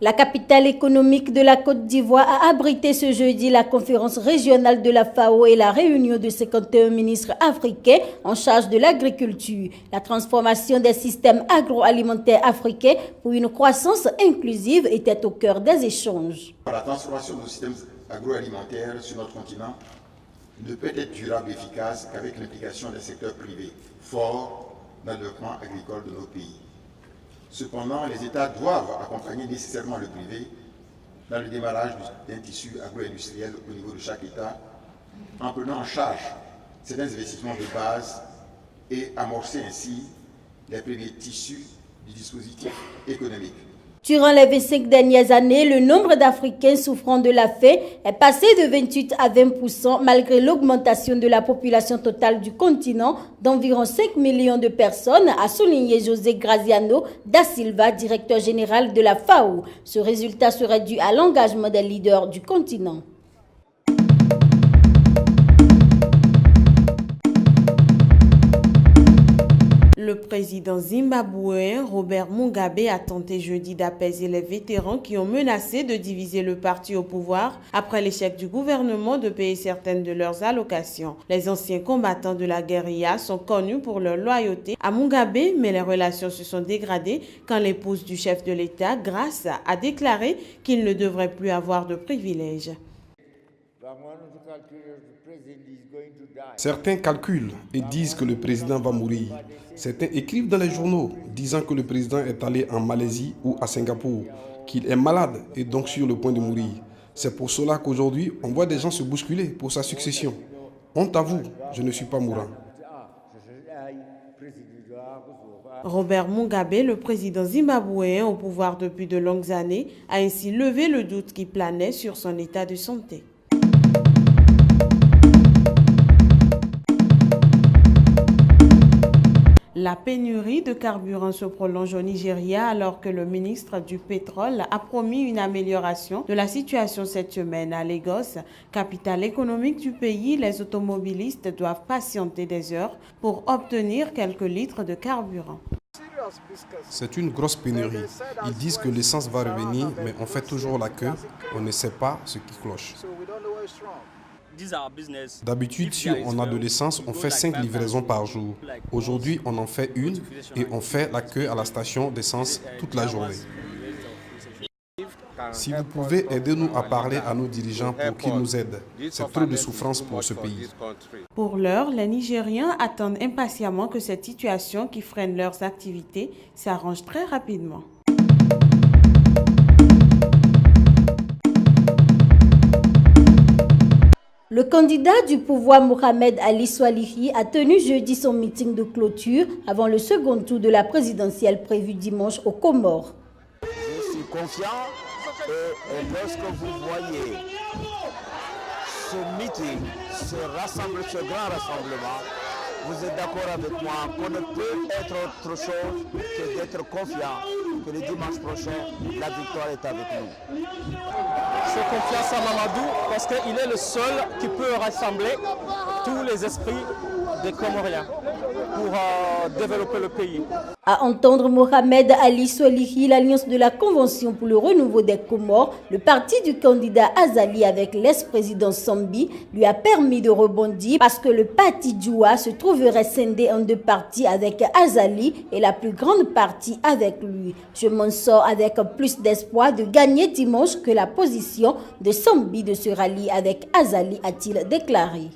La capitale économique de la Côte d'Ivoire a abrité ce jeudi la conférence régionale de la FAO et la réunion de 51 ministres africains en charge de l'agriculture. La transformation des systèmes agroalimentaires africains pour une croissance inclusive était au cœur des échanges. La transformation de nos systèmes agroalimentaires sur notre continent ne peut être durable et efficace qu'avec l'implication des secteurs privés forts dans le développement agricole de nos pays. Cependant, les États doivent accompagner nécessairement le privé dans le démarrage d'un tissu agro-industriel au niveau de chaque État, en prenant en charge certains investissements de base et amorcer ainsi les premiers tissus du dispositif économique. Durant les 25 dernières années, le nombre d'Africains souffrant de la faim est passé de 28 à 20% malgré l'augmentation de la population totale du continent d'environ 5 millions de personnes, a souligné José Graziano da Silva, directeur général de la FAO. Ce résultat serait dû à l'engagement des leaders du continent. Le président zimbabwéen Robert Mugabe a tenté jeudi d'apaiser les vétérans qui ont menacé de diviser le parti au pouvoir après l'échec du gouvernement de payer certaines de leurs allocations. Les anciens combattants de la guérilla sont connus pour leur loyauté à Mugabe, mais les relations se sont dégradées quand l'épouse du chef de l'État, Grace, a déclaré qu'il ne devrait plus avoir de privilèges. Certains calculent et disent que le président va mourir. Certains écrivent dans les journaux disant que le président est allé en Malaisie ou à Singapour, qu'il est malade et donc sur le point de mourir. C'est pour cela qu'aujourd'hui, on voit des gens se bousculer pour sa succession. Honte à vous, je ne suis pas mourant. Robert Mugabe, le président zimbabwéen au pouvoir depuis de longues années, a ainsi levé le doute qui planait sur son état de santé. La pénurie de carburant se prolonge au Nigeria alors que le ministre du Pétrole a promis une amélioration de la situation cette semaine à Lagos, capitale économique du pays. Les automobilistes doivent patienter des heures pour obtenir quelques litres de carburant. C'est une grosse pénurie. Ils disent que l'essence va revenir, mais on fait toujours la queue. On ne sait pas ce qui cloche. D'habitude, si on a de l'essence, on fait 5 livraisons par jour. Aujourd'hui, on en fait une et on fait la queue à la station d'essence toute la journée. Si vous pouvez, aidez-nous à parler à nos dirigeants pour qu'ils nous aident. C'est trop de souffrance pour ce pays. Pour l'heure, les Nigérians attendent impatiemment que cette situation qui freine leurs activités s'arrange très rapidement. Le candidat du pouvoir Mohamed Ali Swalihi a tenu jeudi son meeting de clôture avant le second tour de la présidentielle prévu dimanche aux Comores. Je suis confiant et lorsque vous voyez ce meeting, ce grand rassemblement, vous êtes d'accord avec moi qu'on ne peut être autre chose que d'être confiant que le dimanche prochain, la victoire est avec nous. Je fais confiance à Mamadou parce qu'il est le seul qui peut rassembler tous les esprits des Comoriens pour développer le pays. À entendre Mohamed Ali Swalihi, l'Alliance de la Convention pour le renouveau des Comores, le parti du candidat Azali avec l'ex-président Sambi, lui a permis de rebondir parce que le parti Djoua se trouverait scindé en deux parties avec Azali et la plus grande partie avec lui. Je m'en sors avec plus d'espoir de gagner dimanche que la position de Sambi de se rallier avec Azali, a-t-il déclaré.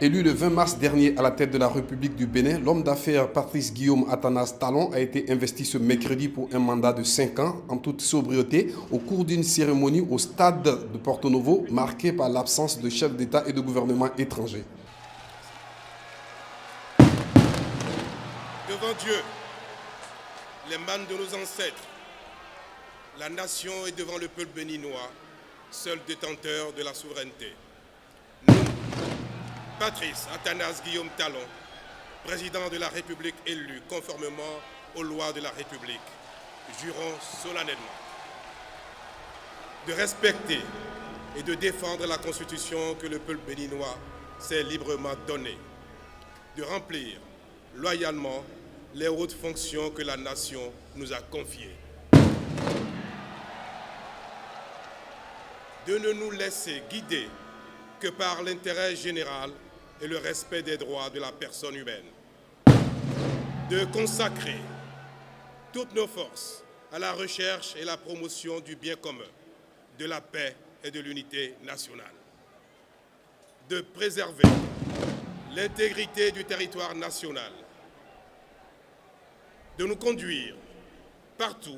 Élu le 20 mars dernier à la tête de la République du Bénin, l'homme d'affaires Patrice Guillaume Athanas Talon a été investi ce mercredi pour un mandat de 5 ans en toute sobriété au cours d'une cérémonie au stade de Porto Novo marquée par l'absence de chefs d'État et de gouvernement étrangers. Devant Dieu, les mânes de nos ancêtres, la nation est devant le peuple béninois, seul détenteur de la souveraineté. Nous, Patrice Athanas Guillaume Talon, président de la République élu conformément aux lois de la République, jurons solennellement de respecter et de défendre la Constitution que le peuple béninois s'est librement donnée, de remplir loyalement les hautes fonctions que la nation nous a confiées, de ne nous laisser guider que par l'intérêt général et le respect des droits de la personne humaine, de consacrer toutes nos forces à la recherche et la promotion du bien commun, de la paix et de l'unité nationale, de préserver l'intégrité du territoire national, de nous conduire partout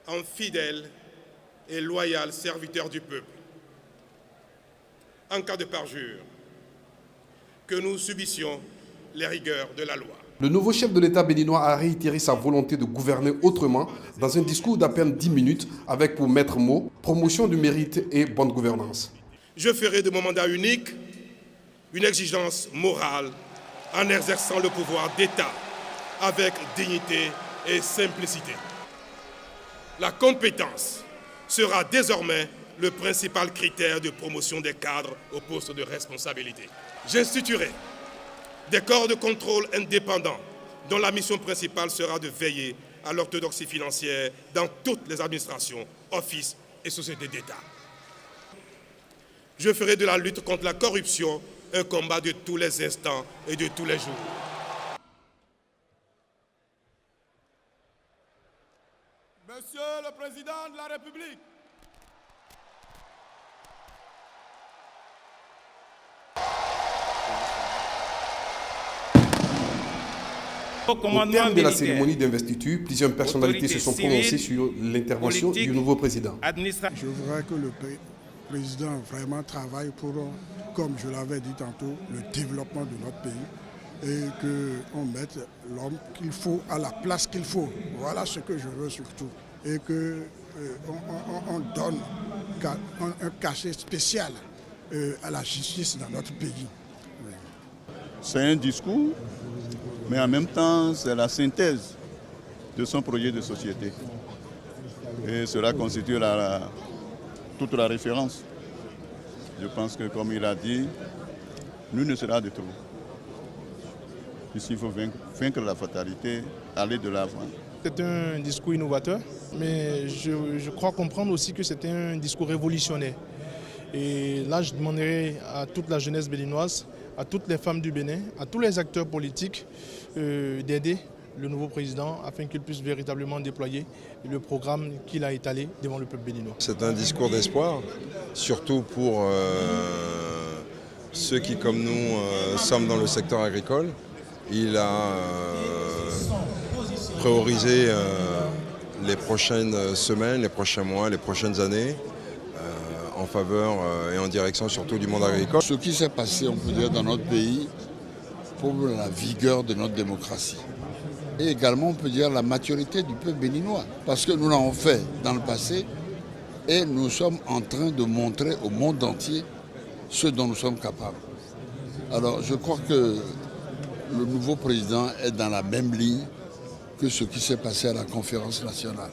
en fidèles et loyaux serviteurs du peuple. En cas de parjure, que nous subissions les rigueurs de la loi. Le nouveau chef de l'État béninois a réitéré sa volonté de gouverner autrement dans un discours d'à peine 10 minutes avec pour maître mot promotion du mérite et bonne gouvernance. Je ferai de mon mandat unique une exigence morale en exerçant le pouvoir d'État avec dignité et simplicité. La compétence sera désormais le principal critère de promotion des cadres au poste de responsabilité. J'instituerai des corps de contrôle indépendants dont la mission principale sera de veiller à l'orthodoxie financière dans toutes les administrations, offices et sociétés d'État. Je ferai de la lutte contre la corruption un combat de tous les instants et de tous les jours. Monsieur le Président de la République, Au terme de la cérémonie d'investiture, plusieurs personnalités se sont prononcées sur l'intervention du nouveau président. Je voudrais que le président vraiment travaille pour, comme je l'avais dit tantôt, le développement de notre pays et qu'on mette l'homme qu'il faut à la place qu'il faut. Voilà ce que je veux surtout. Et qu'on donne un cachet spécial à la justice dans notre pays. C'est un discours, mais en même temps, c'est la synthèse de son projet de société. Et cela constitue toute la référence. Je pense que, comme il a dit, nul ne sera de trop. Ici, il faut vaincre la fatalité, aller de l'avant. C'est un discours innovateur, mais je crois comprendre aussi que c'est un discours révolutionnaire. Et là, je demanderai à toute la jeunesse béninoise, à toutes les femmes du Bénin, à tous les acteurs politiques d'aider le nouveau président afin qu'il puisse véritablement déployer le programme qu'il a étalé devant le peuple béninois. C'est un discours d'espoir, surtout pour ceux qui, comme nous, sommes dans le secteur agricole. Il a priorisé les prochaines semaines, les prochains mois, les prochaines années en faveur et en direction surtout du monde agricole. Ce qui s'est passé, on peut dire, dans notre pays prouve la vigueur de notre démocratie. Et également, on peut dire, la maturité du peuple béninois. Parce que nous l'avons fait dans le passé et nous sommes en train de montrer au monde entier ce dont nous sommes capables. Alors, je crois que le nouveau président est dans la même ligne que ce qui s'est passé à la conférence nationale.